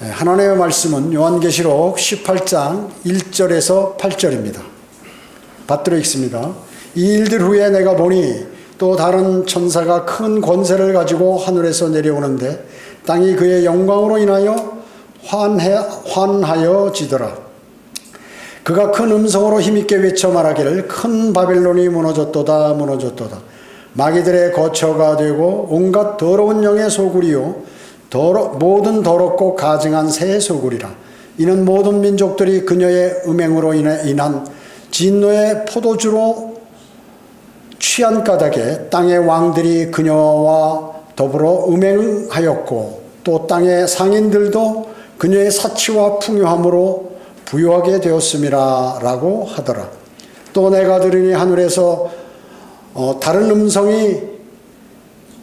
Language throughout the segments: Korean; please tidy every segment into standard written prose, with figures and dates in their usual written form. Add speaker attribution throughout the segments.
Speaker 1: 하나님의 말씀은 요한계시록 18장 1절에서 8절입니다. 받들어 읽습니다. 이 일들 후에 내가 보니 또 다른 천사가 큰 권세를 가지고 하늘에서 내려오는데 땅이 그의 영광으로 인하여 환하여지더라. 그가 큰 음성으로 힘있게 외쳐 말하기를 큰 바벨론이 무너졌도다 무너졌도다. 마귀들의 거처가 되고 온갖 더러운 영의 소굴이요 모든 더럽고 가증한 새의 소굴이라. 이는 모든 민족들이 그녀의 음행으로 인한 진노의 포도주로 취한 까닭에 땅의 왕들이 그녀와 더불어 음행하였고 또 땅의 상인들도 그녀의 사치와 풍요함으로 부유하게 되었음이라 라고 하더라. 또 내가 들으니 하늘에서 다른 음성이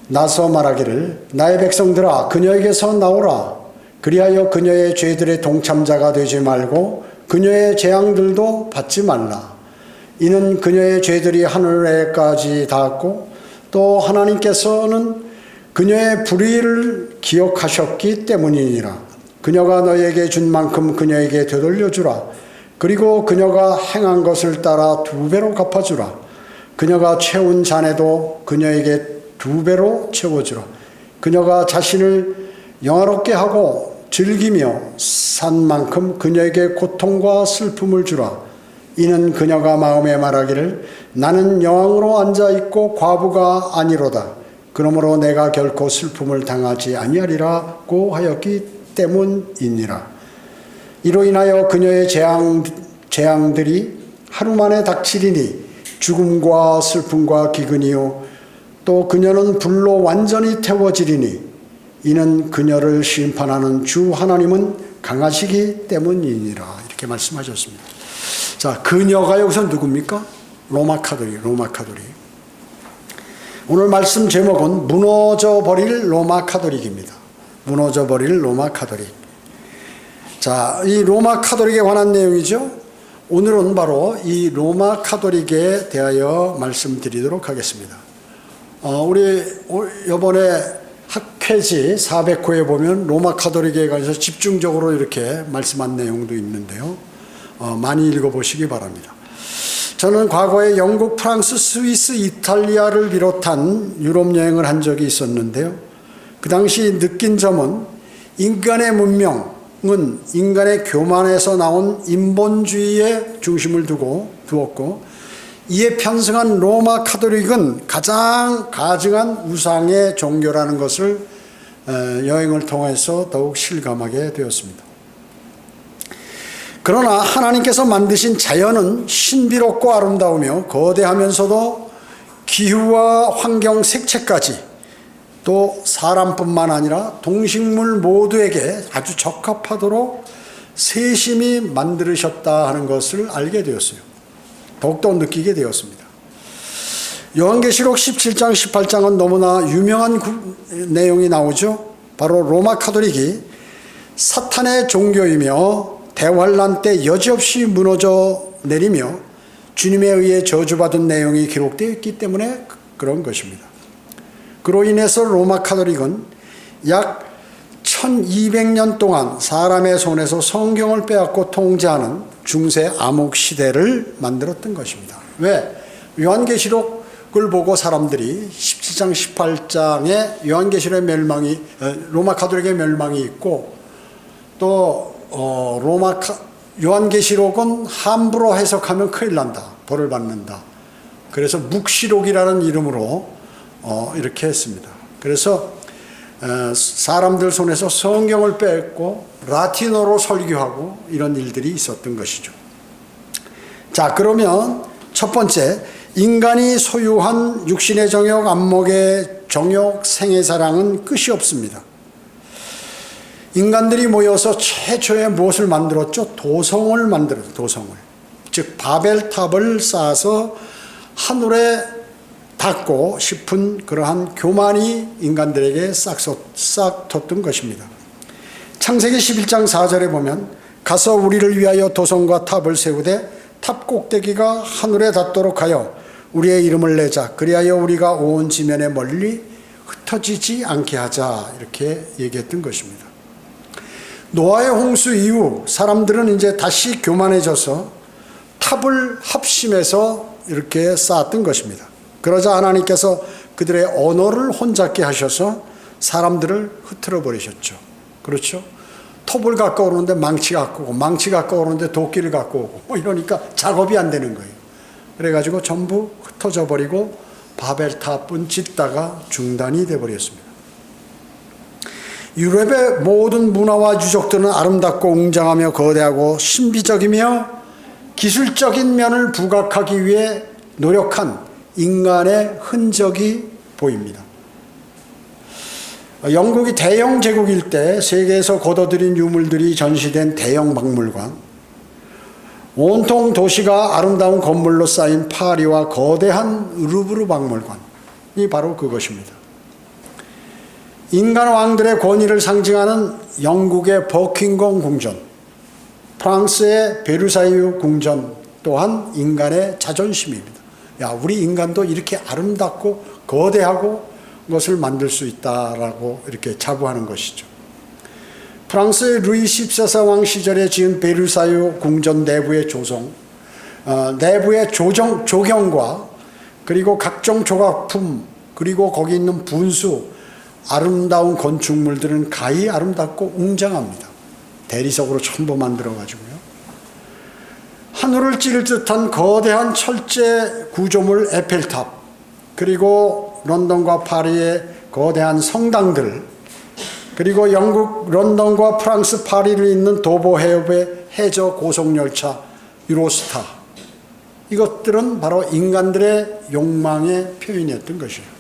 Speaker 1: 나서 말하기를 나의 백성들아 그녀에게서 나오라. 그리하여 그녀의 죄들의 동참자가 되지 말고 그녀의 재앙들도 받지 말라. 이는 그녀의 죄들이 하늘에까지 닿았고 또 하나님께서는 그녀의 불의를 기억하셨기 때문이니라. 그녀가 너에게 준 만큼 그녀에게 되돌려주라. 그리고 그녀가 행한 것을 따라 2배로 갚아주라. 그녀가 채운 잔에도 그녀에게 2배로 채워주라. 그녀가 자신을 영화롭게 하고 즐기며 산 만큼 그녀에게 고통과 슬픔을 주라. 이는 그녀가 마음에 말하기를 나는 여왕으로 앉아있고 과부가 아니로다. 그러므로 내가 결코 슬픔을 당하지 아니하리라고 하였기 때문이니라. 이로 인하여 그녀의 재앙들이 하루 만에 닥치리니 죽음과 슬픔과 기근이요 또 그녀는 불로 완전히 태워지리니 이는 그녀를 심판하는 주 하나님은 강하시기 때문이니라. 이렇게 말씀하셨습니다. 자, 그녀가 여기서 누굽니까? 로마 카톨릭. 오늘 말씀 제목은 무너져버릴 로마 카톨릭입니다. 무너져버릴 로마 카톨릭. 자, 이 로마 카톨릭에 관한 내용이죠. 오늘은 바로 이 로마 카톨릭에 대하여 말씀드리도록 하겠습니다. 우리 이번에 학회지 400호에 보면 로마 카톨릭에 관해서 집중적으로 이렇게 말씀한 내용도 있는데요. 많이 읽어보시기 바랍니다. 저는 과거에 영국, 프랑스, 스위스, 이탈리아를 비롯한 유럽 여행을 한 적이 있었는데요. 그 당시 느낀 점은 인간의 문명은 인간의 교만에서 나온 인본주의에 중심을 두었고 이에 편승한 로마 카톨릭은 가장 가증한 우상의 종교라는 것을 여행을 통해서 더욱 실감하게 되었습니다. 그러나 하나님께서 만드신 자연은 신비롭고 아름다우며 거대하면서도 기후와 환경 색채까지 또 사람뿐만 아니라 동식물 모두에게 아주 적합하도록 세심히 만드셨다 하는 것을 알게 되었어요. 더욱더 느끼게 되었습니다. 요한계시록 17장 18장은 너무나 유명한 내용이 나오죠. 바로 로마 카톨릭이 사탄의 종교이며 대환란 때 여지없이 무너져 내리며 주님에 의해 저주받은 내용이 기록되어 있기 때문에 그런 것입니다. 그로 인해서 로마 카톨릭은 약 1200년 동안 사람의 손에서 성경을 빼앗고 통제하는 중세 암흑 시대를 만들었던 것입니다. 왜? 요한계시록을 보고 사람들이 17장 18장에 요한계시록의 로마 카톨릭의 멸망이 있고 또 요한계시록은 함부로 해석하면 큰일 난다. 벌을 받는다. 그래서 묵시록이라는 이름으로 이렇게 했습니다. 그래서 사람들 손에서 성경을 뺏고 라틴어로 설교하고 이런 일들이 있었던 것이죠. 자, 그러면 첫 번째, 인간이 소유한 육신의 정욕, 안목의 정욕, 생의 사랑은 끝이 없습니다. 인간들이 모여서 최초에 무엇을 만들었죠? 도성을 만들었죠. 도성을. 즉 바벨탑을 쌓아서 하늘에 닿고 싶은 그러한 교만이 인간들에게 싹 텄던 것입니다. 창세기 11장 4절에 보면 가서 우리를 위하여 도성과 탑을 세우되 탑 꼭대기가 하늘에 닿도록 하여 우리의 이름을 내자. 그리하여 우리가 온 지면에 멀리 흩어지지 않게 하자. 이렇게 얘기했던 것입니다. 노아의 홍수 이후 사람들은 이제 다시 교만해져서 탑을 합심해서 이렇게 쌓았던 것입니다. 그러자 하나님께서 그들의 언어를 혼잡게 하셔서 사람들을 흐트러 버리셨죠. 그렇죠? 톱을 갖고 오는데 망치 갖고 오고, 망치 갖고 오는데 도끼를 갖고 오고, 뭐 이러니까 작업이 안 되는 거예요. 그래가지고 전부 흩어져 버리고 바벨탑은 짓다가 중단이 돼 버렸습니다. 유럽의 모든 문화와 유적들은 아름답고 웅장하며 거대하고 신비적이며 기술적인 면을 부각하기 위해 노력한 인간의 흔적이 보입니다. 영국이 대영 제국일 때 세계에서 거둬들인 유물들이 전시된 대형 박물관, 온통 도시가 아름다운 건물로 쌓인 파리와 거대한 루브르 박물관이 바로 그것입니다. 인간 왕들의 권위를 상징하는 영국의 버킹엄 궁전, 프랑스의 베르사유 궁전 또한 인간의 자존심입니다. 야, 우리 인간도 이렇게 아름답고 거대하고 것을 만들 수 있다라고 이렇게 자부하는 것이죠. 프랑스의 루이 14세 왕 시절에 지은 베르사유 궁전 내부의 내부의 조경과 그리고 각종 조각품 그리고 거기 있는 분수 아름다운 건축물들은 가히 아름답고 웅장합니다. 대리석으로 전부 만들어가지고요. 하늘을 찌를 듯한 거대한 철제 구조물 에펠탑, 그리고 런던과 파리의 거대한 성당들, 그리고 영국 런던과 프랑스 파리를 잇는 도보 해협의 해저 고속열차 유로스타, 이것들은 바로 인간들의 욕망의 표현이었던 것이에요.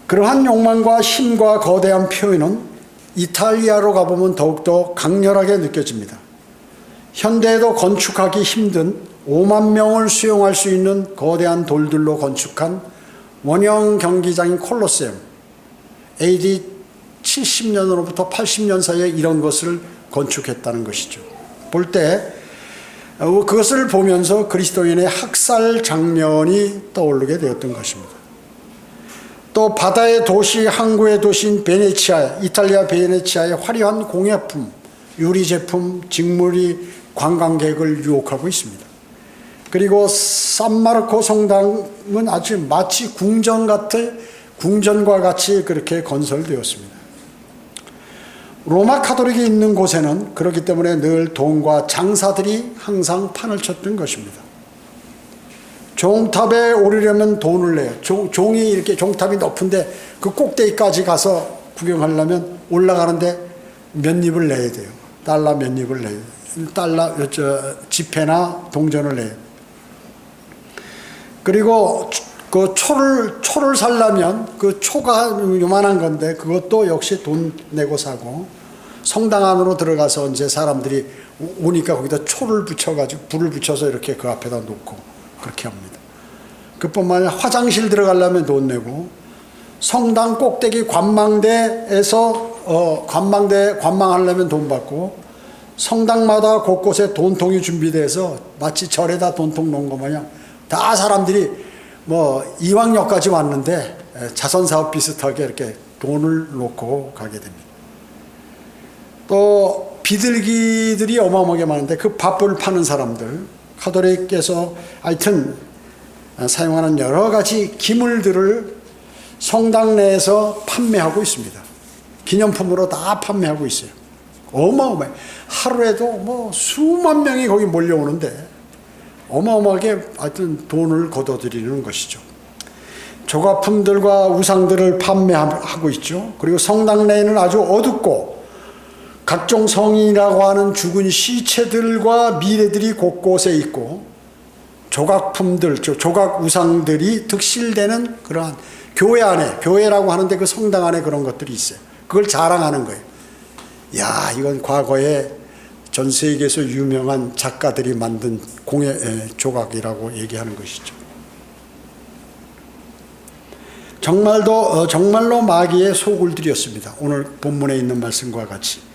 Speaker 1: 그러한 욕망과 힘과 거대한 표현은 이탈리아로 가보면 더욱더 강렬하게 느껴집니다. 현대에도 건축하기 힘든 5만 명을 수용할 수 있는 거대한 돌들로 건축한 원형 경기장인 콜로세움, AD 70년으로부터 80년 사이에 이런 것을 건축했다는 것이죠. 볼 때 그것을 보면서 그리스도인의 학살 장면이 떠오르게 되었던 것입니다. 또 바다의 도시, 항구의 도시인 베네치아, 이탈리아 베네치아의 화려한 공예품, 유리 제품, 직물이 관광객을 유혹하고 있습니다. 그리고 산마르코 성당은 아주 마치 궁전과 같이 그렇게 건설되었습니다. 로마 카톨릭이 있는 곳에는 그렇기 때문에 늘 돈과 장사들이 항상 판을 쳤던 것입니다. 종탑에 오르려면 돈을 내요. 종이 이렇게 종탑이 높은데 그 꼭대기까지 가서 구경하려면 올라가는데 몇 입을 내야 돼요. 달러 몇 입을 내요. 지폐나 동전을 내요. 그리고 그 초를 살려면 그 초가 요만한 건데 그것도 역시 돈 내고 사고, 성당 안으로 들어가서 이제 사람들이 오니까 거기다 초를 붙여가지고 불을 붙여서 이렇게 그 앞에다 놓고 그렇게 합니다. 그뿐만 아니라 화장실 들어가려면 돈 내고, 성당 꼭대기 관망대에서 관망하려면 돈 받고, 성당마다 곳곳에 돈통이 준비돼서 마치 절에다 돈통 놓은 것 마냥 다 사람들이 뭐 이왕역까지 왔는데 자선사업 비슷하게 이렇게 돈을 놓고 가게 됩니다. 또 비둘기들이 어마어마하게 많은데 그 밥을 파는 사람들, 카톨릭께서 하여튼 사용하는 여러 가지 기물들을 성당 내에서 판매하고 있습니다. 기념품으로 다 판매하고 있어요. 어마어마해. 하루에도 뭐 수만 명이 거기 몰려오는데 어마어마하게 하여튼 돈을 거둬들이는 것이죠. 조각품들과 우상들을 판매하고 있죠. 그리고 성당 내에는 아주 어둡고 각종 성인이라고 하는 죽은 시체들과 미래들이 곳곳에 있고, 조각품들, 조각 우상들이 득실되는 그러한 교회 안에, 교회라고 하는데 그 성당 안에 그런 것들이 있어요. 그걸 자랑하는 거예요. 야, 이건 과거에 전 세계에서 유명한 작가들이 만든 공예 조각이라고 얘기하는 것이죠. 정말로 마귀의 소굴들이었습니다. 오늘 본문에 있는 말씀과 같이.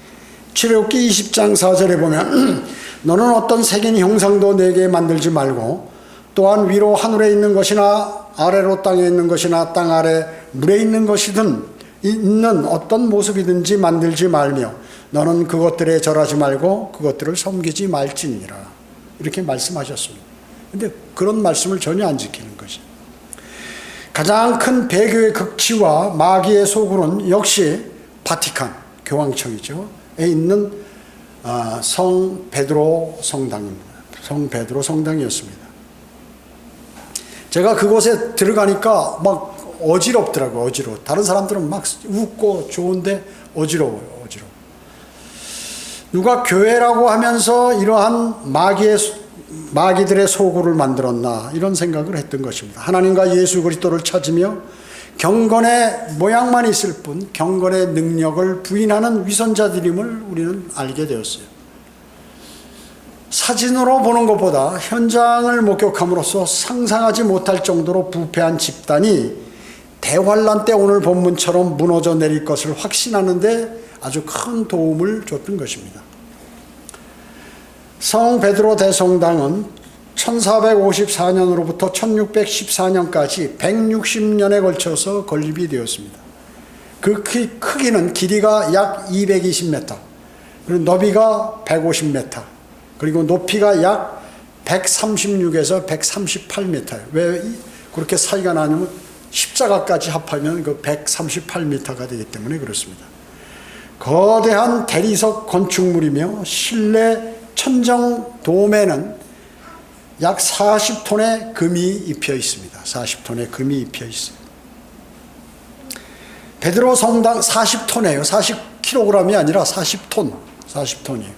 Speaker 1: 출애굽기 20장 4절에 보면 너는 어떤 색인 형상도 내게 만들지 말고, 또한 위로 하늘에 있는 것이나 아래로 땅에 있는 것이나 땅 아래 물에 있는 것이든 있는 어떤 모습이든지 만들지 말며 너는 그것들에 절하지 말고 그것들을 섬기지 말지니라. 이렇게 말씀하셨습니다. 근데 그런 말씀을 전혀 안 지키는 것이. 가장 큰 배교의 극치와 마귀의 소굴은 역시 바티칸, 교황청이죠. 에 있는 성 베드로 성당입니다. 성 베드로 성당이었습니다. 제가 그곳에 들어가니까 막 어지럽더라고요. 어지러워. 다른 사람들은 막 웃고 좋은데 어지러워요. 어지러워. 누가 교회라고 하면서 이러한 마귀들의 소굴을 만들었나 이런 생각을 했던 것입니다. 하나님과 예수 그리스도를 찾으며 경건의 모양만 있을 뿐 경건의 능력을 부인하는 위선자들임을 우리는 알게 되었어요. 사진으로 보는 것보다 현장을 목격함으로써 상상하지 못할 정도로 부패한 집단이 대환란 때 오늘 본문처럼 무너져 내릴 것을 확신하는데 아주 큰 도움을 줬던 것입니다. 성 베드로 대성당은 1454년으로부터 1614년까지 160년에 걸쳐서 건립이 되었습니다. 그 크기는 길이가 약 220m, 그리고 너비가 150m, 그리고 높이가 약 136에서 138m예요. 왜 그렇게 차이가 나냐면 십자가까지 합하면 그 138m가 되기 때문에 그렇습니다. 거대한 대리석 건축물이며 실내 천정 도매는 약 40톤의 금이 입혀 있습니다. 40톤의 금이 입혀 있어요. 베드로 성당 40톤이에요. 40kg이 아니라 40톤, 40톤이에요.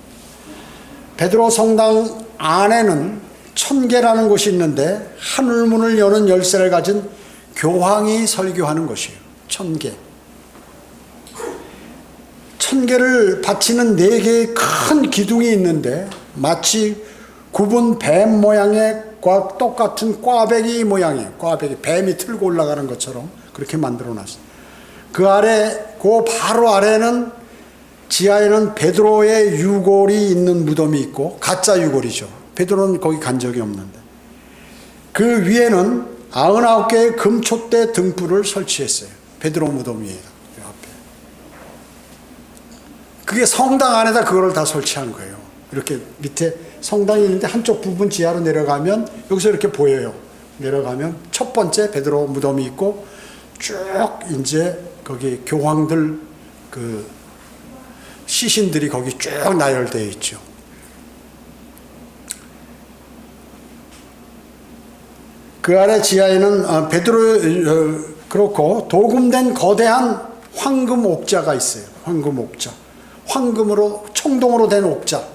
Speaker 1: 베드로 성당 안에는 천계라는 곳이 있는데 하늘문을 여는 열쇠를 가진 교황이 설교하는 곳이에요. 천계. 천계를 받치는 4개의 큰 기둥이 있는데 마치 굽은 뱀 모양의 똑같은 꽈배기 모양이에요. 꽈배기, 뱀이 틀고 올라가는 것처럼 그렇게 만들어 놨어요. 그 아래, 그 바로 아래는 지하에는 베드로의 유골이 있는 무덤이 있고 가짜 유골이죠. 베드로는 거기 간 적이 없는데 그 위에는 99개의 금촛대 등불을 설치했어요. 베드로 무덤 위에 앞에. 그게 성당 안에다 그거를 다 설치한 거예요. 이렇게 밑에 성당이 있는데 한쪽 부분 지하로 내려가면 여기서 이렇게 보여요. 내려가면 첫 번째 베드로 무덤이 있고 쭉 이제 거기 교황들 그 시신들이 거기 쭉 나열되어 있죠. 그 아래 지하에는 베드로 그렇고 도금된 거대한 황금 옥자가 있어요. 황금 옥자. 황금으로 청동으로 된 옥자.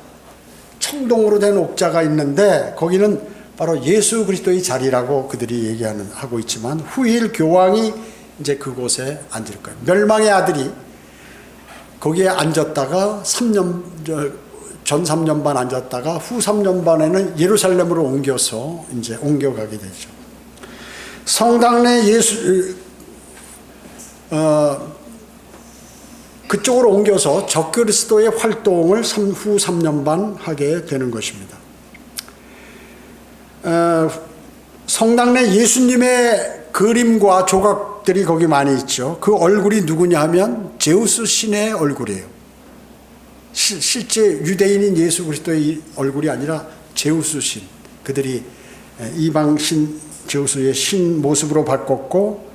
Speaker 1: 청동으로 된 옥자가 있는데 거기는 바로 예수 그리스도의 자리라고 그들이 하고 있지만 후일 교황이 이제 그곳에 앉을 거예요. 멸망의 아들이 거기에 앉았다가 전 3년 반 앉았다가 후 3년 반에는 예루살렘으로 옮겨서 이제 옮겨가게 되죠. 성당 내 그쪽으로 옮겨서 적그리스도의 활동을 후 3년 반 하게 되는 것입니다. 성당 내 예수님의 그림과 조각들이 거기 많이 있죠. 그 얼굴이 누구냐 하면 제우스 신의 얼굴이에요. 실제 유대인인 예수 그리스도의 얼굴이 아니라 제우스 신. 그들이 이방 신 제우스의 신 모습으로 바꿨고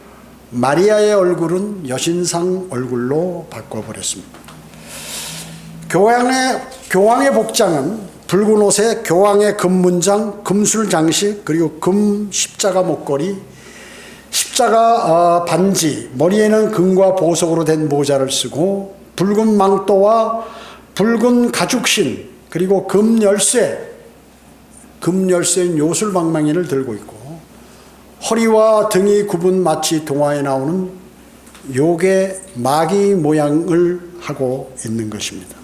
Speaker 1: 마리아의 얼굴은 여신상 얼굴로 바꿔버렸습니다. 교황의 복장은 붉은 옷에 교황의 금문장, 금술 장식, 그리고 금 십자가 목걸이, 십자가 반지, 머리에는 금과 보석으로 된 모자를 쓰고 붉은 망토와 붉은 가죽신, 그리고 금열쇠인 요술방망이를 들고 있고 허리와 등이 굽은 마치 동화에 나오는 요괴 마귀 모양을 하고 있는 것입니다.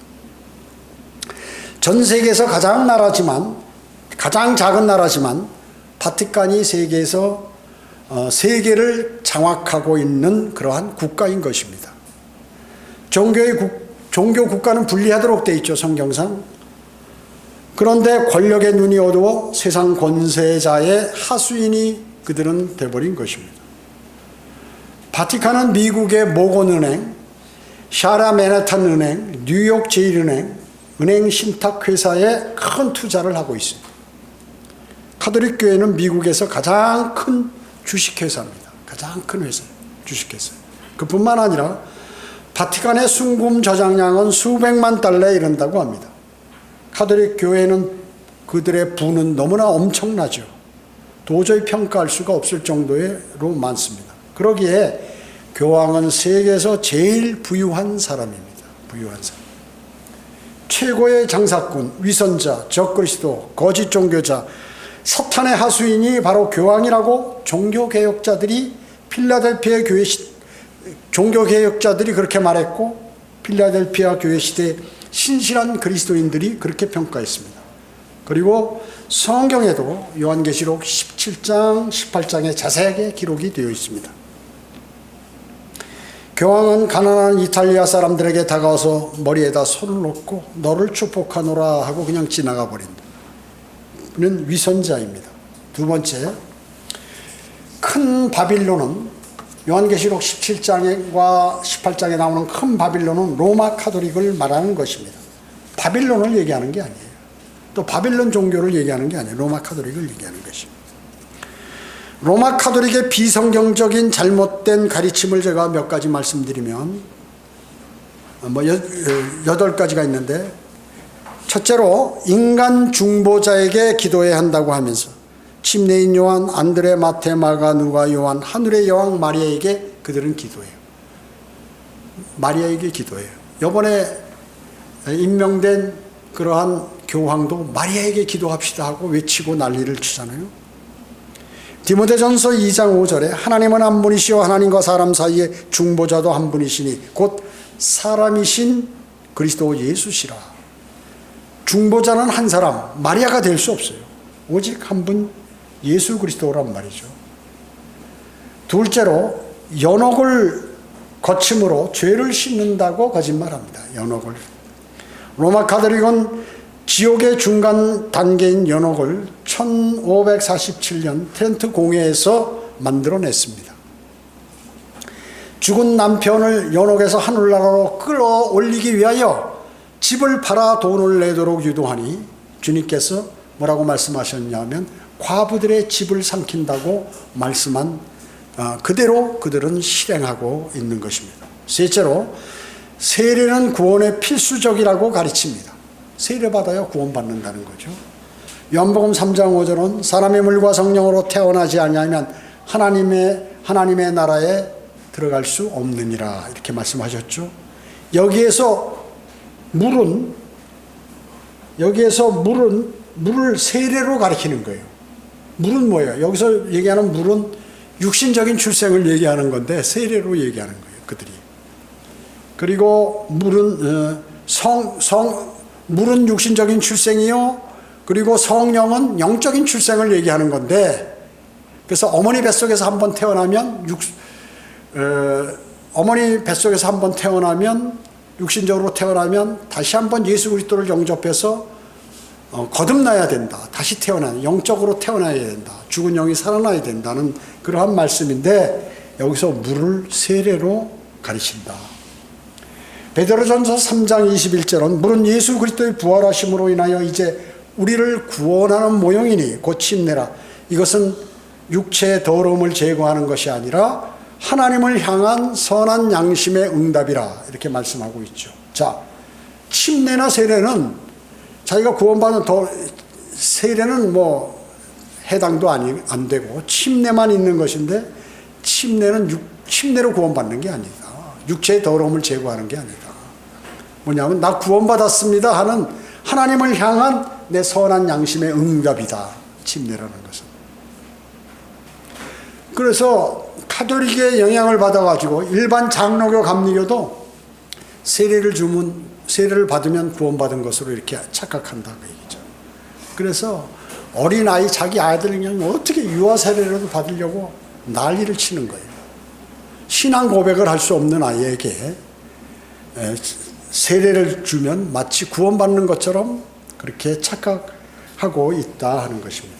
Speaker 1: 전 세계에서 가장 작은 나라지만 바티칸이 세계에서 세계를 장악하고 있는 그러한 국가인 것입니다. 종교 국가는 분리하도록 되어 있죠, 성경상. 그런데 권력의 눈이 어두워 세상 권세자의 하수인이 그들은 돼버린 것입니다. 바티칸은 미국의 모건은행, 샤라 맨하탄 은행, 뉴욕 제일은행, 은행 신탁회사에 큰 투자를 하고 있습니다. 카톨릭 교회는 미국에서 가장 큰 주식회사입니다. 가장 큰 회사, 주식회사. 그뿐만 아니라 바티칸의 순금 저장량은 수백만 달러에 이른다고 합니다. 카톨릭 교회는 그들의 부는 너무나 엄청나죠. 도저히 평가할 수가 없을 정도로 많습니다. 그러기에 교황은 세계에서 제일 부유한 사람입니다. 부유한 사람. 최고의 장사꾼, 위선자, 적그리스도, 거짓 종교자, 사탄의 하수인이 바로 교황이라고 종교개혁자들이 필라델피아 교회 종교개혁자들이 그렇게 말했고, 필라델피아 교회 시대의 신실한 그리스도인들이 그렇게 평가했습니다. 그리고 성경에도 요한계시록 17장, 18장에 자세하게 기록이 되어 있습니다. 교황은 가난한 이탈리아 사람들에게 다가와서 머리에다 손을 놓고 너를 축복하노라 하고 그냥 지나가 버린다. 그는 위선자입니다. 두 번째, 큰 바빌론은 요한계시록 17장과 18장에 나오는 큰 바빌론은 로마 카톨릭을 말하는 것입니다. 바빌론을 얘기하는 게 아니에요. 또 바빌론 종교를 얘기하는 게 아니에요. 로마 카톨릭을 얘기하는 것입니다. 로마 카톨릭의 비성경적인 잘못된 가르침을 제가 몇 가지 말씀드리면 8가지가 있는데, 첫째로 인간 중보자에게 기도해야 한다고 하면서 침례인 요한, 안드레, 마테, 마가, 누가, 요한, 하늘의 여왕 마리아에게 그들은 기도해요. 마리아에게 기도해요. 이번에 임명된 그러한 교황도 마리아에게 기도합시다 하고 외치고 난리를 치잖아요. 디모데전서 2장 5절에 하나님은 한 분이시요 하나님과 사람 사이에 중보자도 한 분이시니 곧 사람이신 그리스도 예수시라. 중보자는 한 사람, 마리아가 될 수 없어요. 오직 한 분, 예수 그리스도란 말이죠. 둘째로 연옥을 거침으로 죄를 씻는다고 거짓말합니다. 연옥을. 로마 카톨릭은 지옥의 중간 단계인 연옥을 1547년 트렌트 공회에서 만들어냈습니다. 죽은 남편을 연옥에서 하늘나라로 끌어올리기 위하여 집을 팔아 돈을 내도록 유도하니 주님께서 뭐라고 말씀하셨냐면 과부들의 집을 삼킨다고 말씀한 그대로 그들은 실행하고 있는 것입니다. 셋째로 세례는 구원의 필수적이라고 가르칩니다. 세례받아야 구원받는다는 거죠. 요한복음 3장 5절은 사람의 물과 성령으로 태어나지 아니하면 하나님의 나라에 들어갈 수 없느니라 이렇게 말씀하셨죠. 여기에서 물을 세례로 가리키는 거예요. 물은 뭐예요? 여기서 얘기하는 물은 육신적인 출생을 얘기하는 건데 세례로 얘기하는 거예요. 그들이. 그리고 물은 물은 육신적인 출생이요. 그리고 성령은 영적인 출생을 얘기하는 건데, 그래서 어머니 뱃속에서 한번 태어나면 육신적으로 태어나면 다시 한번 예수 그리스도를 영접해서 거듭나야 된다. 다시 영적으로 태어나야 된다. 죽은 영이 살아나야 된다는 그러한 말씀인데, 여기서 물을 세례로 가르친다. 베드로전서 3장 21절은 물은 예수 그리스도의 부활하심으로 인하여 이제 우리를 구원하는 모형이니 곧 침례라. 이것은 육체의 더러움을 제거하는 것이 아니라 하나님을 향한 선한 양심의 응답이라 이렇게 말씀하고 있죠. 자, 침례나 세례는 자기가 구원받는 세례는 해당도 안 되고 침례만 있는 것인데, 침례로 구원받는 게 아니다. 육체의 더러움을 제거하는 게 아니다. 뭐냐면 나 구원받았습니다 하는 하나님을 향한 내 선한 양심의 응답이다. 침례라는 것은. 그래서 카톨릭의 영향을 받아가지고 일반 장로교 감리교도 세례를 받으면 구원받은 것으로 이렇게 착각한다고 얘기죠. 그래서 어린아이 자기 아이들 그냥 어떻게 유아 세례라도 받으려고 난리를 치는 거예요. 신앙 고백을 할 수 없는 아이에게 세례를 주면 마치 구원받는 것처럼 그렇게 착각하고 있다 하는 것입니다.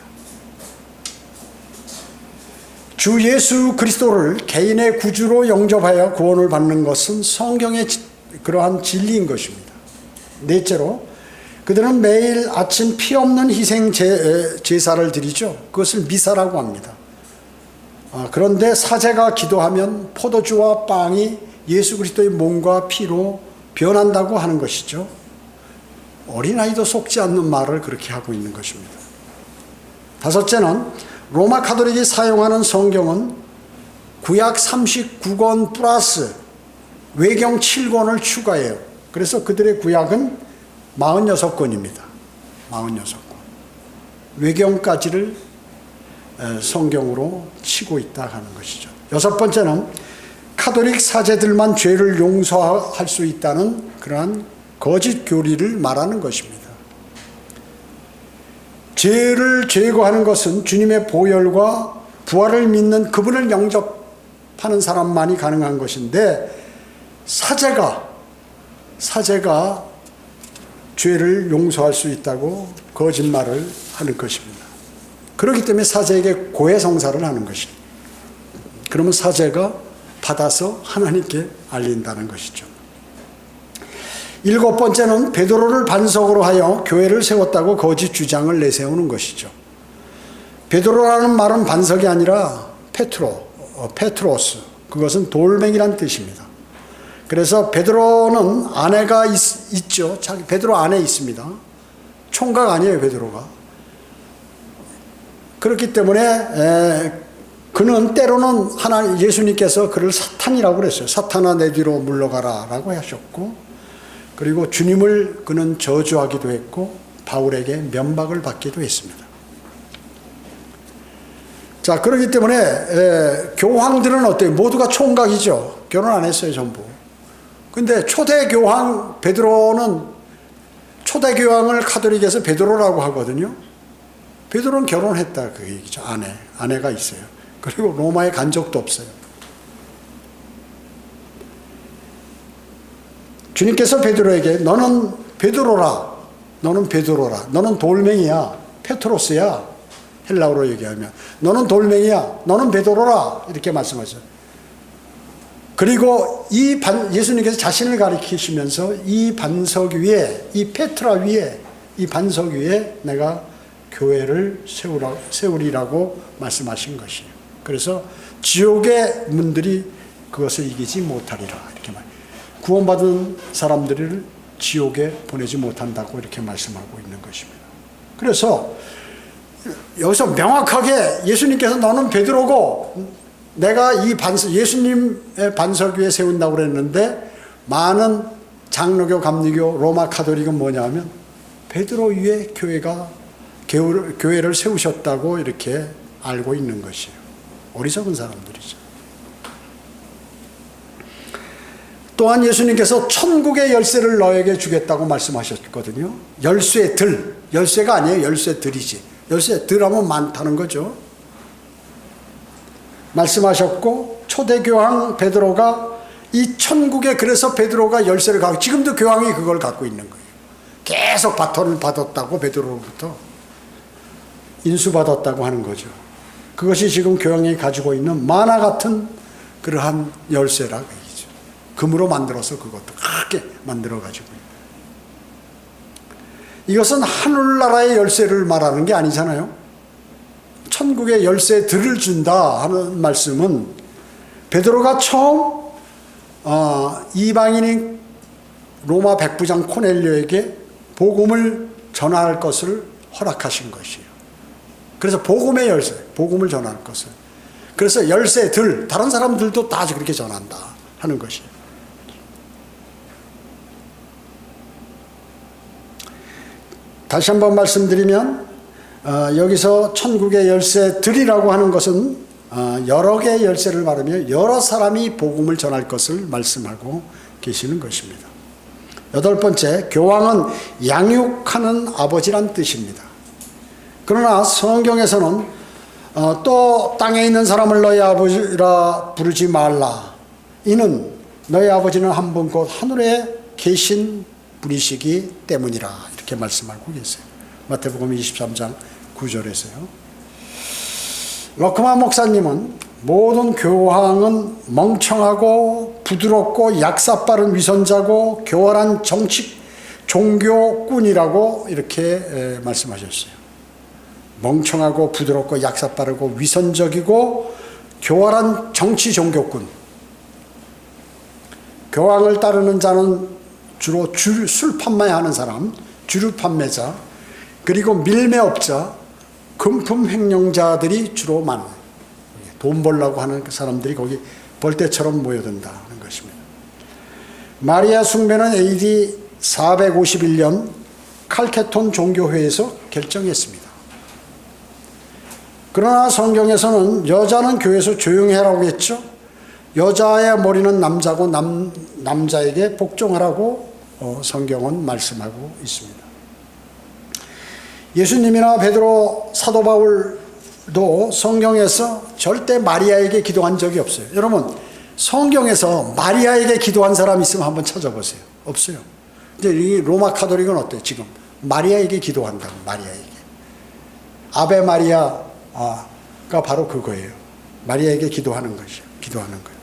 Speaker 1: 주 예수 그리스도를 개인의 구주로 영접하여 구원을 받는 것은 성경의 그러한 진리인 것입니다. 넷째로 그들은 매일 아침 피 없는 희생 제사를 드리죠. 그것을 미사라고 합니다. 그런데 사제가 기도하면 포도주와 빵이 예수 그리스도의 몸과 피로 변한다고 하는 것이죠. 어린아이도 속지 않는 말을 그렇게 하고 있는 것입니다. 다섯째는 로마 가톨릭이 사용하는 성경은 구약 39권 플러스 외경 7권을 추가해요. 그래서 그들의 구약은 46권입니다. 46권. 외경까지를 성경으로 치고 있다 하는 것이죠. 여섯 번째는 가톨릭 사제들만 죄를 용서할 수 있다는 그러한 거짓 교리를 말하는 것입니다. 죄를 제거하는 것은 주님의 보혈과 부활을 믿는 그분을 영접하는 사람만이 가능한 것인데 사제가 죄를 용서할 수 있다고 거짓말을 하는 것입니다. 그렇기 때문에 사제에게 고해성사를 하는 것입니다. 그러면 사제가 받아서 하나님께 알린다는 것이죠. 일곱 번째는 베드로를 반석으로 하여 교회를 세웠다고 거짓 주장을 내세우는 것이죠. 베드로라는 말은 반석이 아니라 페트로스, 그것은 돌멩이란 뜻입니다. 그래서 베드로는 아내가 있죠. 베드로 안에 있습니다. 총각 아니에요, 베드로가. 그렇기 때문에 그는 때로는 예수님께서 그를 사탄이라고 그랬어요. 사탄아 내 뒤로 물러가라 라고 하셨고, 그리고 주님을 그는 저주하기도 했고 바울에게 면박을 받기도 했습니다. 자, 그렇기 때문에 교황들은 어때요? 모두가 총각이죠. 결혼 안 했어요, 전부. 근데 초대 교황 베드로는, 초대 교황을 가톨릭에서 베드로라고 하거든요. 베드로는 결혼했다 그 얘기죠. 아내가 있어요. 그리고 로마에 간 적도 없어요. 주님께서 베드로에게 너는 베드로라, 너는 돌멩이야, 페트로스야, 헬라어로 얘기하면 너는 돌멩이야, 너는 베드로라 이렇게 말씀하셨어요. 그리고 예수님께서 자신을 가리키시면서 이 반석 위에, 이 페트라 위에, 이 반석 위에 내가 교회를 세우리라고 말씀하신 것이에요. 그래서 지옥의 문들이 그것을 이기지 못하리라 이렇게 말. 구원받은 사람들을 지옥에 보내지 못한다고 이렇게 말씀하고 있는 것입니다. 그래서 여기서 명확하게 예수님께서 너는 베드로고 내가 이 예수님의 반석 위에 세운다고 그랬는데, 많은 장로교, 감리교, 로마 가톨릭은 뭐냐 하면 베드로 위에 교회를 세우셨다고 이렇게 알고 있는 것이에요. 어리석은 사람들이죠. 또한 예수님께서 천국의 열쇠를 너에게 주겠다고 말씀하셨거든요. 열쇠가 아니에요. 열쇠들이지. 열쇠들하면 많다는 거죠. 말씀하셨고, 초대교황 베드로가 이 천국에, 그래서 베드로가 열쇠를 갖고, 지금도 교황이 그걸 갖고 있는 거예요. 계속 바톤을 받았다고, 베드로로부터 인수받았다고 하는 거죠. 그것이 지금 교황이 가지고 있는 만화 같은 그러한 열쇠라고 얘기죠. 금으로 만들어서 그것도 크게 만들어가지고. 이것은 하늘나라의 열쇠를 말하는 게 아니잖아요. 천국의 열쇠들을 준다 하는 말씀은 베드로가 처음 이방인인 로마 백부장 코넬료에게 복음을 전할 것을 허락하신 것이에요. 그래서 복음의 열쇠, 복음을 전할 것을. 그래서 열쇠들, 다른 사람들도 다 그렇게 전한다 하는 것이에요. 다시 한번 말씀드리면 여기서 천국의 열쇠들이라고 하는 것은 여러 개의 열쇠를 말하며 여러 사람이 복음을 전할 것을 말씀하고 계시는 것입니다. 여덟 번째, 교황은 양육하는 아버지란 뜻입니다. 그러나 성경에서는 또 땅에 있는 사람을 너희 아버지라 부르지 말라. 이는 너희 아버지는 한 분 곧 하늘에 계신 분이시기 때문이라. 이렇게 말씀하고 계세요. 마태복음 23장 9절에서요. 러크만 목사님은 모든 교황은 멍청하고 부드럽고 약사 빠른 위선자고 교활한 정치 종교꾼이라고 이렇게 말씀하셨어요. 멍청하고 부드럽고 약사 빠르고 위선적이고 교활한 정치 종교꾼. 교황을 따르는 자는 주로 술 판매하는 사람, 주류 판매자, 그리고 밀매업자, 금품 횡령자들이 주로 많아요. 돈 벌려고 하는 그 사람들이 거기 벌떼처럼 모여든다는 것입니다. 마리아 숭배는 AD 451년 칼케톤 종교회에서 결정했습니다. 그러나 성경에서는 여자는 교회에서 조용히 하라고 했죠. 여자의 머리는 남자고 남자에게 복종하라고 성경은 말씀하고 있습니다. 예수님이나 베드로, 사도 바울도 성경에서 절대 마리아에게 기도한 적이 없어요. 여러분, 성경에서 마리아에게 기도한 사람 있으면 한번 찾아보세요. 없어요. 이제 이 로마 카톨릭은 어때요? 지금 마리아에게 기도한다고. 마리아에게 아베 마리아가 바로 그거예요. 마리아에게 기도하는 것이요. 기도하는 거예요.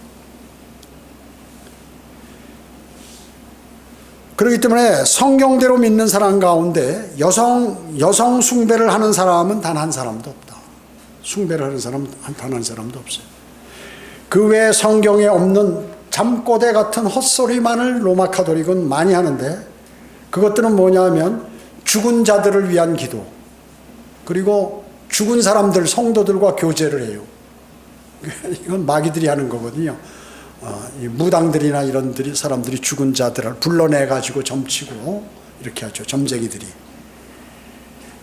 Speaker 1: 그렇기 때문에 성경대로 믿는 사람 가운데 여성 숭배를 하는 사람은 단 한 사람도 없다. 숭배를 하는 사람은 단 한 사람도 없어요. 그 외에 성경에 없는 잠꼬대 같은 헛소리만을 로마 카톨릭은 많이 하는데, 그것들은 뭐냐면 죽은 자들을 위한 기도, 그리고 죽은 사람들, 성도들과 교제를 해요. 이건 마귀들이 하는 거거든요. 이 무당들이나 이런 사람들이 죽은 자들을 불러내가지고 점치고 이렇게 하죠. 점쟁이들이.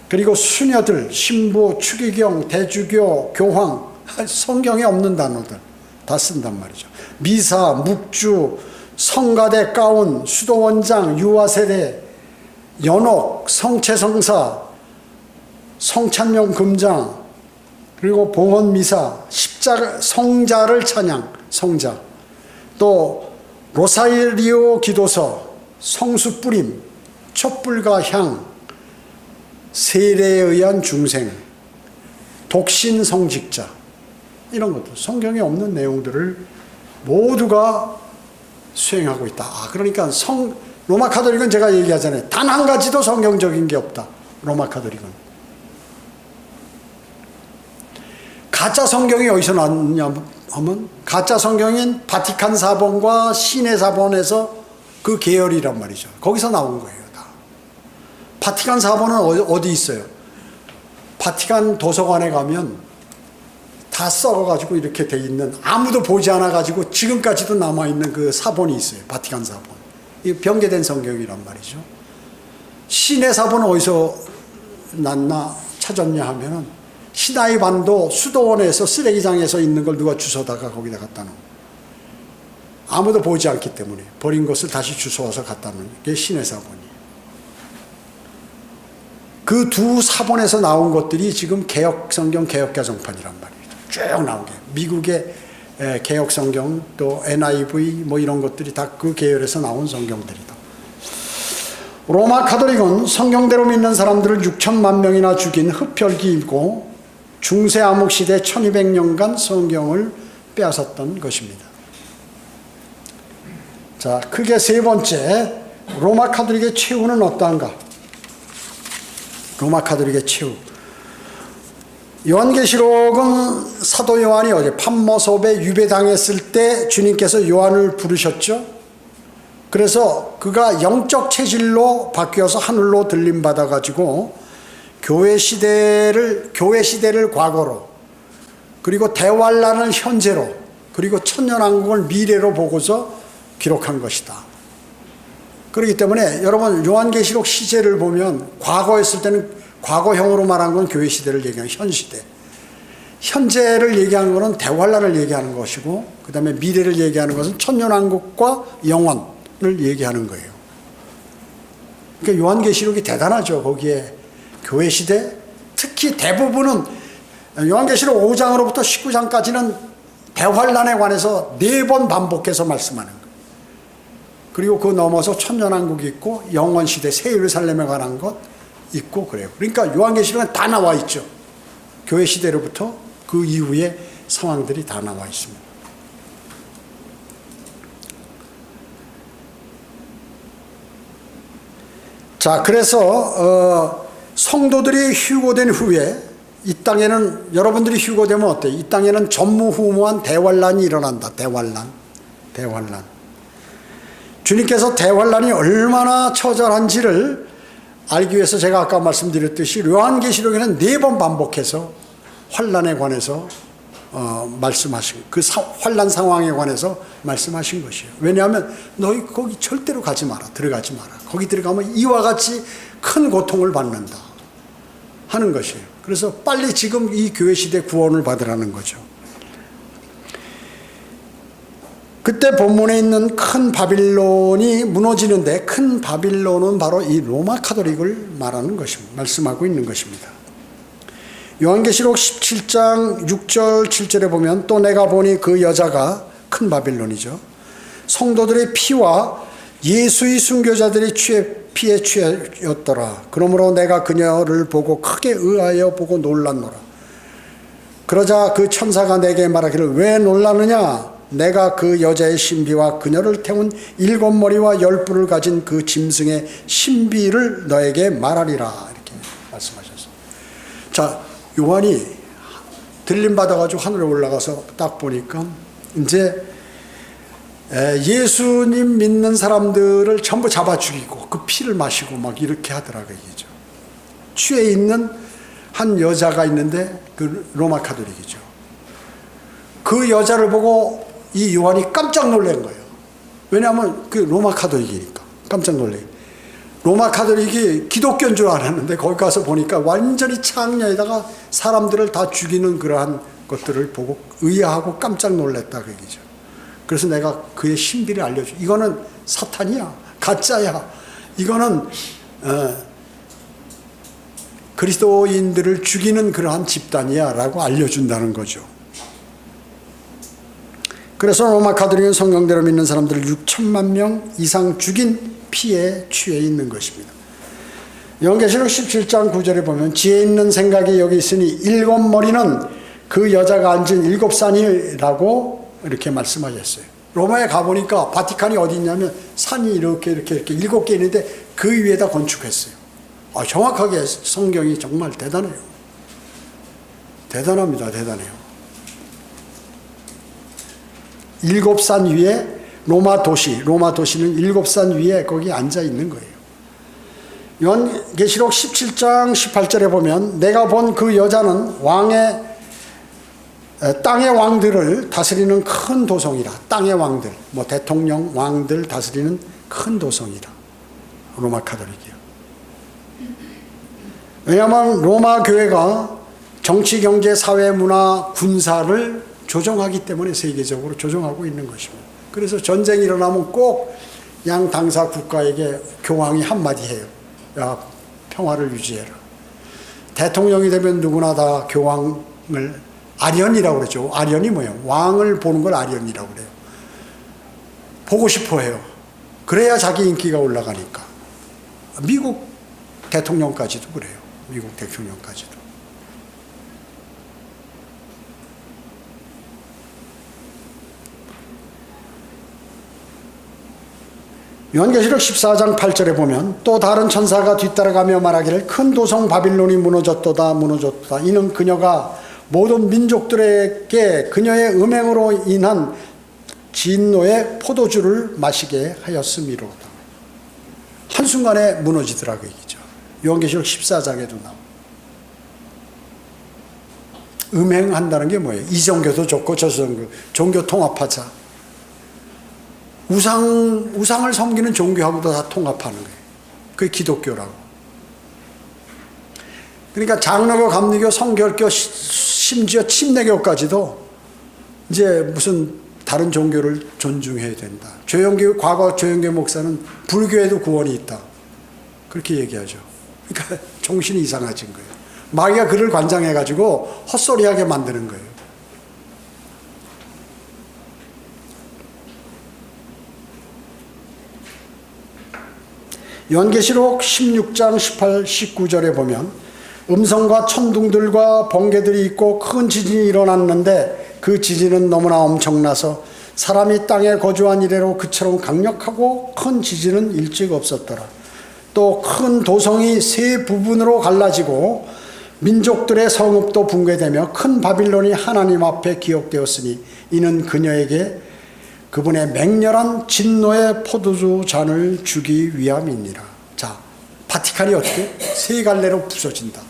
Speaker 1: 그리고 수녀들, 신부, 추기경, 대주교, 교황, 성경에 없는 단어들 다 쓴단 말이죠. 미사, 묵주, 성가대 가운, 수도원장, 유아세례, 연옥, 성체성사, 성찬용 금장, 그리고 봉헌미사, 십자가, 성자를 찬양, 성자, 또 로사리오 기도서, 성수 뿌림, 촛불과 향, 세례에 의한 중생, 독신 성직자, 이런 것들, 성경에 없는 내용들을 모두가 수행하고 있다. 그러니까 로마 카톨릭은 제가 얘기하잖아요. 단 한 가지도 성경적인 게 없다. 로마 카톨릭은. 가짜 성경이 어디서 나왔냐 하면, 가짜 성경인 바티칸 사본과 시내 사본에서 그 계열이란 말이죠. 거기서 나온 거예요, 다. 바티칸 사본은 어디 있어요? 바티칸 도서관에 가면 다 썩어가지고 이렇게 돼 있는, 아무도 보지 않아가지고 지금까지도 남아있는 그 사본이 있어요. 바티칸 사본. 이 변개된 성경이란 말이죠. 시내 사본은 어디서 났나 찾았냐 하면은, 시나이 반도 수도원에서 쓰레기장에서 있는 걸 누가 주워다가 거기다 갖다 놓은, 아무도 보지 않기 때문에 버린 것을 다시 주워와서 갖다 놓은 게 시내 사본이에요. 그 두 사본에서 나온 것들이 지금 개혁성경 개혁개정판이란 말이에요. 쭉 나온 게 미국의 개혁성경, 또 NIV 뭐 이런 것들이 다 그 계열에서 나온 성경들이다. 로마 카톨릭은 성경대로 믿는 사람들을 6천만 명이나 죽인 흡혈귀이고, 중세 암흑시대 1200년간 성경을 빼앗았던 것입니다. 자, 크게 세 번째, 로마 카톨릭의 최후는 어떠한가? 로마 카톨릭의 최후. 요한계시록은 사도 요한이 어제 patmos업에 유배당했을 때 주님께서 요한을 부르셨죠. 그래서 그가 영적 체질로 바뀌어서 하늘로 들림받아가지고 교회 시대를 과거로, 그리고 대환란을 현재로, 그리고 천년왕국을 미래로 보고서 기록한 것이다. 그렇기 때문에 여러분, 요한계시록 시제를 보면 과거였을 때는 과거형으로 말한 건 교회 시대를 얘기하는 현 시대, 현재를 얘기하는 것은 대환란을 얘기하는 것이고, 그 다음에 미래를 얘기하는 것은 천년왕국과 영원을 얘기하는 거예요. 그러니까 요한계시록이 대단하죠. 거기에 교회 시대, 특히 대부분은 요한계시록 5장으로부터 19장까지는 대환란에 관해서 4번 반복해서 말씀하는 거예요. 그리고 그 넘어서 천년왕국이 있고 영원시대 새 예루살렘에 관한 것 있고 그래요. 그러니까 요한계시록은 다 나와 있죠. 교회 시대로부터 그 이후에 상황들이 다 나와 있습니다. 자, 그래서 성도들이 휴거된 후에 이 땅에는, 여러분들이 휴거되면 어때요? 이 땅에는 전무후무한 대환란이 일어난다. 대환란. 주님께서 대환란이 얼마나 처절한지를 알기 위해서 제가 아까 말씀드렸듯이 요한계시록에는 4번 반복해서 환란에 관해서 말씀하신, 그 환란 상황에 관해서 말씀하신 것이에요. 왜냐하면 너희 거기 절대로 가지 마라. 들어가지 마라. 거기 들어가면 이와 같이 큰 고통을 받는다 하는 것이에요. 그래서 빨리 지금 이 교회 시대 구원을 받으라는 거죠. 그때 본문에 있는 큰 바빌론이 무너지는데, 큰 바빌론은 바로 이 로마 카톨릭을 말하는 것입니다. 말씀하고 있는 것입니다. 요한계시록 17장 6절 7절에 보면, 또 내가 보니 그 여자가, 큰 바빌론이죠, 성도들의 피와 예수의 순교자들의 피에 취하였더라. 그러므로 내가 그녀를 보고 크게 의아하여 보고 놀랐노라. 그러자 그 천사가 내게 말하기를, 왜 놀라느냐? 내가 그 여자의 신비와 그녀를 태운 7머리와 10뿔을 가진 그 짐승의 신비를 너에게 말하리라. 이렇게 말씀하셨어요. 자, 요한이 들림 받아가지고 하늘에 올라가서 딱 보니까 이제 예수님 믿는 사람들을 전부 잡아 죽이고 그 피를 마시고 막 이렇게 하더라고요. 이죠. 취해 있는 한 여자가 있는데, 그 로마 카톨릭이죠. 그 여자를 보고 이 요한이 깜짝 놀란 거예요. 왜냐하면 그 로마 카톨릭이니까 깜짝 놀래요. 로마 카톨릭이 기독교인 줄 알았는데 거기 가서 보니까 완전히 창녀에다가 사람들을 다 죽이는 그러한 것들을 보고 의아하고 깜짝 놀랐다 그 얘기죠. 그래서 내가 그의 신비를 알려줘. 이거는 사탄이야, 가짜야. 이거는 그리스도인들을 죽이는 그러한 집단이야 라고 알려준다는 거죠. 그래서 로마 카톨릭은 성경대로 믿는 사람들을 6천만 명 이상 죽인 피에 취해 있는 것입니다. 요한계시록 17장 9절에 보면, 지혜 있는 생각이 여기 있으니 7머리는 그 여자가 앉은 7산이라고 이렇게 말씀하셨어요. 로마에 가보니까 바티칸이 어디 있냐면 산이 이렇게 7개 있는데 그 위에다 건축했어요. 정확하게 성경이 정말 대단해요. 대단합니다. 대단해요. 7산 위에 로마 도시는 7산 위에 거기 앉아 있는 거예요. 요한계시록 17장 18절에 보면, 내가 본 그 여자는 땅의 왕들을 다스리는 큰 도성이라. 땅의 왕들, 대통령, 왕들 다스리는 큰 도성이라. 로마 카톨릭이요. 왜냐하면 로마 교회가 정치, 경제, 사회, 문화, 군사를 조정하기 때문에 세계적으로 조정하고 있는 것입니다. 그래서 전쟁이 일어나면 꼭 양 당사 국가에게 교황이 한마디 해요. 야, 평화를 유지해라. 대통령이 되면 누구나 다 교황을, 아련이라고 그러죠. 아련이 뭐예요? 왕을 보는 걸 아련이라고 그래요. 보고 싶어 해요. 그래야 자기 인기가 올라가니까. 미국 대통령까지도 그래요. 미국 대통령까지도. 요한계시록 14장 8절에 보면, 또 다른 천사가 뒤따라가며 말하기를, 큰 도성 바빌론이 무너졌도다. 이는 그녀가 모든 민족들에게 그녀의 음행으로 인한 진노의 포도주를 마시게 하였음이로다. 한순간에 무너지더라고 얘기죠. 요한계시록 14장에도 나옵니다. 음행한다는 게 뭐예요? 이 종교도 좋고 저 종교, 종교 통합하자. 우상을 섬기는 종교하고도 다 통합하는 거예요. 그게 기독교라고. 그러니까 장로교, 감리교, 성결교, 심지어 침례교까지도 이제 무슨 다른 종교를 존중해야 된다. 과거 조영교 목사는 불교에도 구원이 있다. 그렇게 얘기하죠. 그러니까 정신이 이상해진 거예요. 마귀가 그를 관장해가지고 헛소리하게 만드는 거예요. 요한계시록 16장 18, 19절에 보면, 음성과 천둥들과 번개들이 있고 큰 지진이 일어났는데 그 지진은 너무나 엄청나서 사람이 땅에 거주한 이래로 그처럼 강력하고 큰 지진은 일찍 없었더라. 또 큰 도성이 세 부분으로 갈라지고 민족들의 성읍도 붕괴되며 큰 바빌론이 하나님 앞에 기억되었으니 이는 그녀에게 그분의 맹렬한 진노의 포도주 잔을 주기 위함이니라. 자, 바티칸이 어떻게? 세 갈래로 부서진다.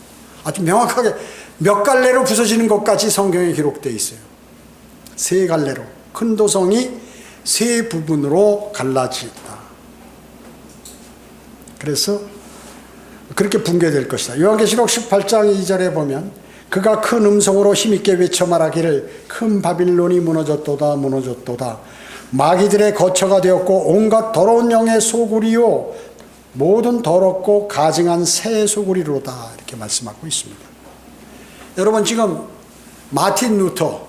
Speaker 1: 아주 명확하게 몇 갈래로 부서지는 것까지 성경에 기록되어 있어요. 세 갈래로. 큰 도성이 세 부분으로 갈라진다. 그래서 그렇게 붕괴될 것이다. 요한계시록 18장 2절에 보면 그가 큰 음성으로 힘있게 외쳐 말하기를 큰 바빌론이 무너졌도다 무너졌도다. 마귀들의 거처가 되었고 온갖 더러운 영의 소굴이요 모든 더럽고 가증한 새 소굴이로다. 이렇게 말씀하고 있습니다. 여러분 지금 마틴 루터,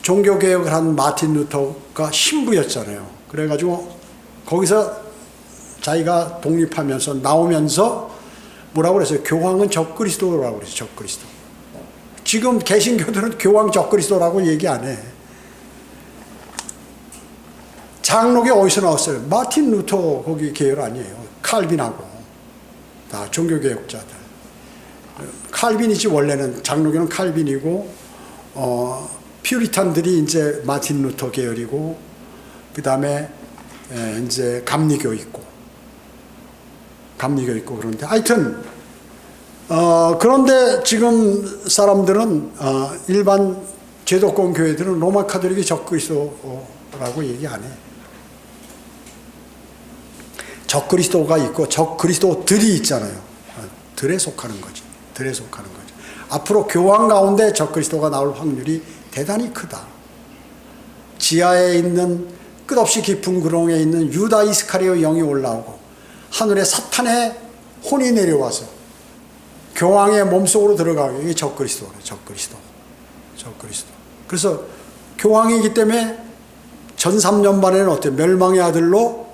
Speaker 1: 종교개혁을 한 마틴 루터가 신부였잖아요. 그래가지고 거기서 자기가 독립하면서 나오면서 뭐라고 그랬어요? 교황은 적그리스도라고 그랬어요. 적그리스도. 지금 개신교들은 교황 적그리스도라고 얘기 안 해. 장록이 어디서 나왔어요? 마틴 루터 거기 계열 아니에요. 칼빈하고 다 종교개혁자들. 칼빈이지 원래는 장로교는 칼빈이고 퓨리탄들이 이제 마틴 루터 계열이고 그 다음에 이제 감리교 있고 그런데 하여튼 그런데 지금 사람들은 일반 제도권 교회들은 로마 카톨릭이 적그리스도라고 얘기 안 해. 적그리스도가 있고 적그리스도들이 있잖아요. 들에 속하는 거지. 들에 속하는 거지. 앞으로 교황 가운데 적그리스도가 나올 확률이 대단히 크다. 지하에 있는 끝없이 깊은 구렁에 있는 유다 이스카리오 영이 올라오고 하늘에 사탄의 혼이 내려와서 교황의 몸속으로 들어가고 이게 적그리스도예요. 적그리스도. 그래서 교황이기 때문에 전 3년반에는 어때요? 멸망의 아들로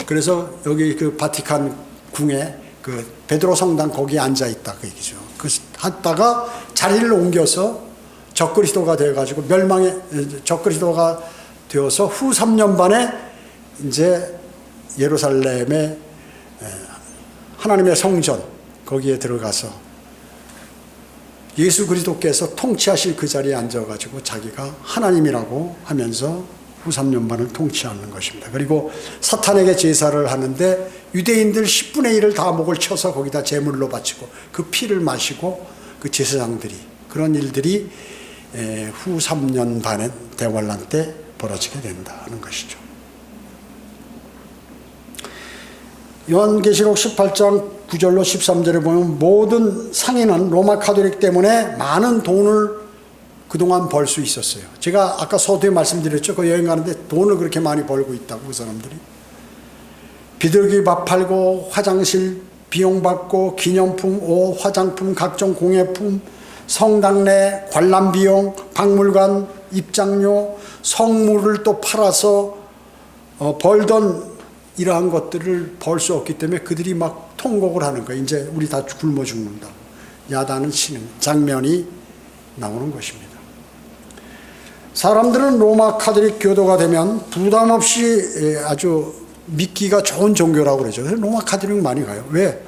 Speaker 1: 그래서 여기 그 바티칸 궁에 그 베드로 성당 거기에 앉아 있다 그 얘기죠. 그 하다가 자리를 옮겨서 적그리스도가 되어가지고 적그리스도가 되어서 후 3년 반에 이제 예루살렘의 하나님의 성전 거기에 들어가서 예수 그리스도께서 통치하실 그 자리에 앉아가지고 자기가 하나님이라고 하면서 후 3년 반을 통치하는 것입니다. 그리고 사탄에게 제사를 하는데 유대인들 10분의 1을 다 목을 쳐서 거기다 제물로 바치고 그 피를 마시고 그 제사장들이 그런 일들이 후 3년 반의 대환란 때 벌어지게 된다는 것이죠. 요한계시록 18장 9절로 13절에 보면 모든 상인은 로마 카톨릭 때문에 많은 돈을 그동안 벌 수 있었어요. 제가 아까 서두에 말씀드렸죠. 그 여행 가는데 돈을 그렇게 많이 벌고 있다고 그 사람들이. 비둘기 밥 팔고 화장실 비용 받고 기념품, 옷, 화장품, 각종 공예품, 성당 내 관람 비용, 박물관 입장료, 성물을 또 팔아서 벌던 이러한 것들을 벌 수 없기 때문에 그들이 막 통곡을 하는 거예요. 이제 우리 다 굶어 죽는다. 야단은 치는 장면이 나오는 것입니다. 사람들은 로마 카톨릭 교도가 되면 부담 없이 아주 믿기가 좋은 종교라고 그러죠. 그래서 로마 카톨릭 많이 가요. 왜?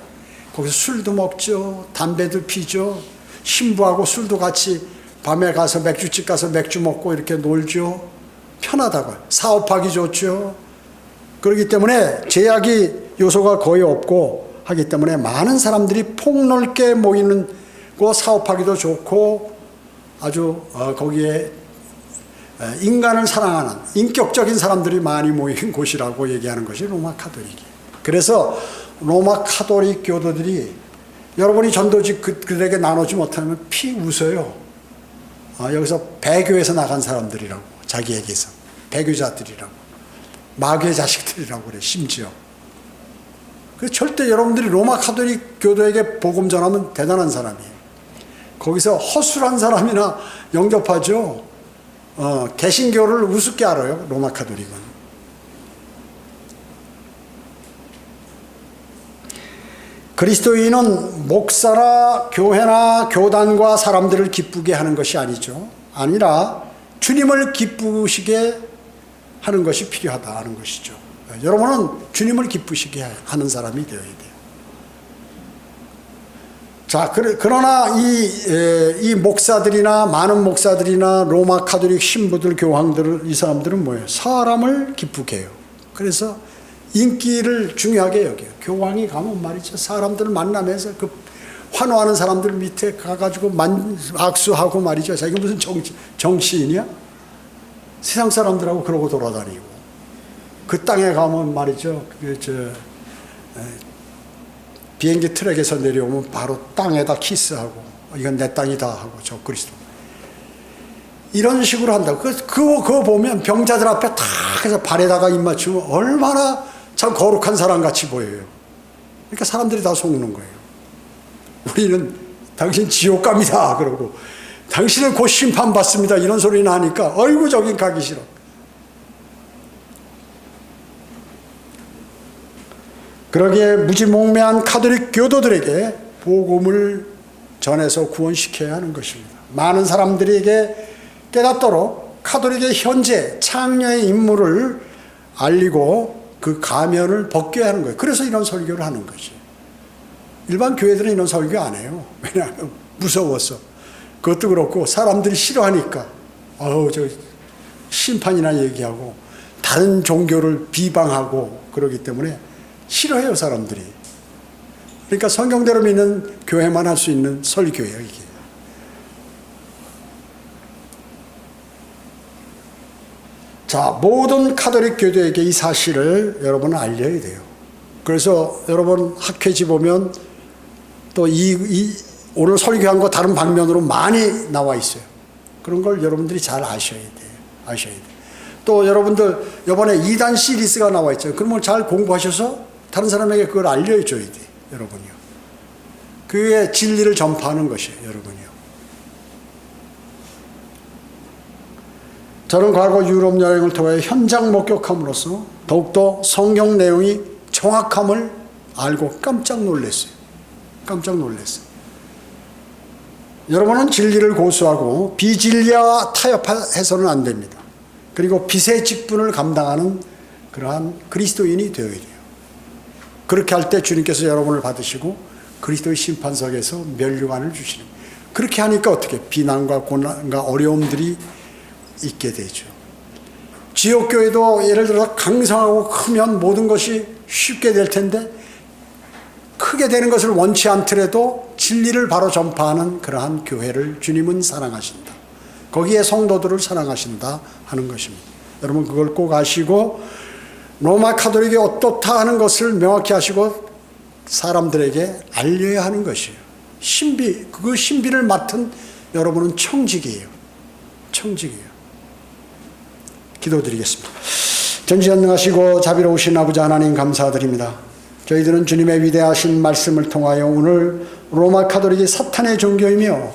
Speaker 1: 거기서 술도 먹죠. 담배도 피죠. 신부하고 술도 같이 밤에 가서 맥주집 가서 맥주 먹고 이렇게 놀죠. 편하다고요. 사업하기 좋죠. 그렇기 때문에 제약이 요소가 거의 없고 하기 때문에 많은 사람들이 폭넓게 모이는 거 사업하기도 좋고 아주 거기에 인간을 사랑하는 인격적인 사람들이 많이 모인 곳이라고 얘기하는 것이 로마 카톨릭이에요. 그래서 로마 카톨릭 교도들이 여러분이 전도직 그들에게 나누지 못하면 피 웃어요. 여기서 배교에서 나간 사람들이라고 자기 얘기에서 배교자들이라고 마귀의 자식들이라고 그래 심지어. 그래서 절대 여러분들이 로마 카톨릭 교도에게 복음 전하면 대단한 사람이에요. 거기서 허술한 사람이나 영접하죠. 개신교를 우습게 알아요. 로마 카톨릭은. 그리스도인은 목사나 교회나 교단과 사람들을 기쁘게 하는 것이 아니죠. 아니라 주님을 기쁘시게 하는 것이 필요하다 하는 것이죠. 여러분은 주님을 기쁘시게 하는 사람이 되어야 돼요. 자, 그러나 이 목사들이나 많은 목사들이나 로마 가톨릭 신부들, 교황들, 이 사람들은 뭐예요? 사람을 기쁘게 해요. 그래서 인기를 중요하게 여겨요. 교황이 가면 말이죠. 사람들을 만나면서 그 환호하는 사람들 밑에 가가지고 악수하고 말이죠. 자기가 무슨 정치인이야? 세상 사람들하고 그러고 돌아다니고. 그 땅에 가면 말이죠. 비행기 트랙에서 내려오면 바로 땅에다 키스하고, 이건 내 땅이다 하고, 저 그리스도. 이런 식으로 한다고. 그거 보면 병자들 앞에 탁 해서 발에다가 입 맞추면 얼마나 참 거룩한 사람 같이 보여요. 그러니까 사람들이 다 속는 거예요. 우리는 당신 지옥 갑니다 그러고, 당신은 곧 심판받습니다 이런 소리는 하니까 어이구 저긴 가기 싫어. 그러기에 무지몽매한 가톨릭 교도들에게 복음을 전해서 구원시켜야 하는 것입니다. 많은 사람들에게 깨닫도록 가톨릭의 현재 창녀의 임무를 알리고 그 가면을 벗겨야 하는 거예요. 그래서 이런 설교를 하는 거지. 일반 교회들은 이런 설교 안 해요. 왜냐하면 무서워서. 그것도 그렇고 사람들이 싫어하니까 저 심판이나 얘기하고 다른 종교를 비방하고 그러기 때문에 싫어해요, 사람들이. 그러니까 성경대로 믿는 교회만 할 수 있는 설교예요, 이게. 자, 모든 가톨릭 교도에게 이 사실을 여러분은 알려야 돼요. 그래서 여러분 학회지 보면 또 오늘 설교한 거 다른 방면으로 많이 나와 있어요. 그런 걸 여러분들이 잘 아셔야 돼요. 또 여러분들 이번에 2단 시리즈가 나와 있죠. 그러면 잘 공부하셔서 다른 사람에게 그걸 알려줘야 돼, 여러분이요. 그게 진리를 전파하는 것이에요, 여러분이요. 저는 과거 유럽 여행을 통해 현장 목격함으로써 더욱더 성경 내용이 정확함을 알고 깜짝 놀랐어요. 여러분은 진리를 고수하고 비진리와 타협해서는 안 됩니다. 그리고 빛의 직분을 감당하는 그러한 그리스도인이 되어야 돼요. 그렇게 할 때 주님께서 여러분을 받으시고 그리스도의 심판석에서 면류관을 주시는 거예요. 그렇게 하니까 어떻게 비난과 고난과 어려움들이 있게 되죠. 지옥교회도 예를 들어서 강성하고 크면 모든 것이 쉽게 될 텐데 크게 되는 것을 원치 않더라도 진리를 바로 전파하는 그러한 교회를 주님은 사랑하신다. 거기에 성도들을 사랑하신다 하는 것입니다. 여러분 그걸 꼭 아시고 로마 가톨릭이 어떻다 하는 것을 명확히 하시고 사람들에게 알려야 하는 것이에요. 그 신비를 맡은 여러분은 청직이에요. 기도드리겠습니다. 전지전능하시고 자비로우신 아버지 하나님 감사드립니다. 저희들은 주님의 위대하신 말씀을 통하여 오늘 로마 가톨릭이 사탄의 종교이며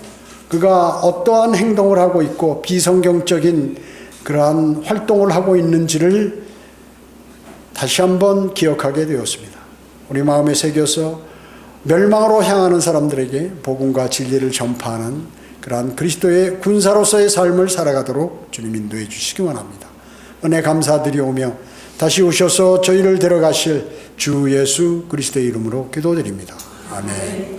Speaker 1: 그가 어떠한 행동을 하고 있고 비성경적인 그러한 활동을 하고 있는지를 다시 한번 기억하게 되었습니다. 우리 마음에 새겨서 멸망으로 향하는 사람들에게 복음과 진리를 전파하는 그러한 그리스도의 군사로서의 삶을 살아가도록 주님 인도해 주시기 원합니다. 은혜 감사드리오며 다시 오셔서 저희를 데려가실 주 예수 그리스도의 이름으로 기도드립니다. 아멘.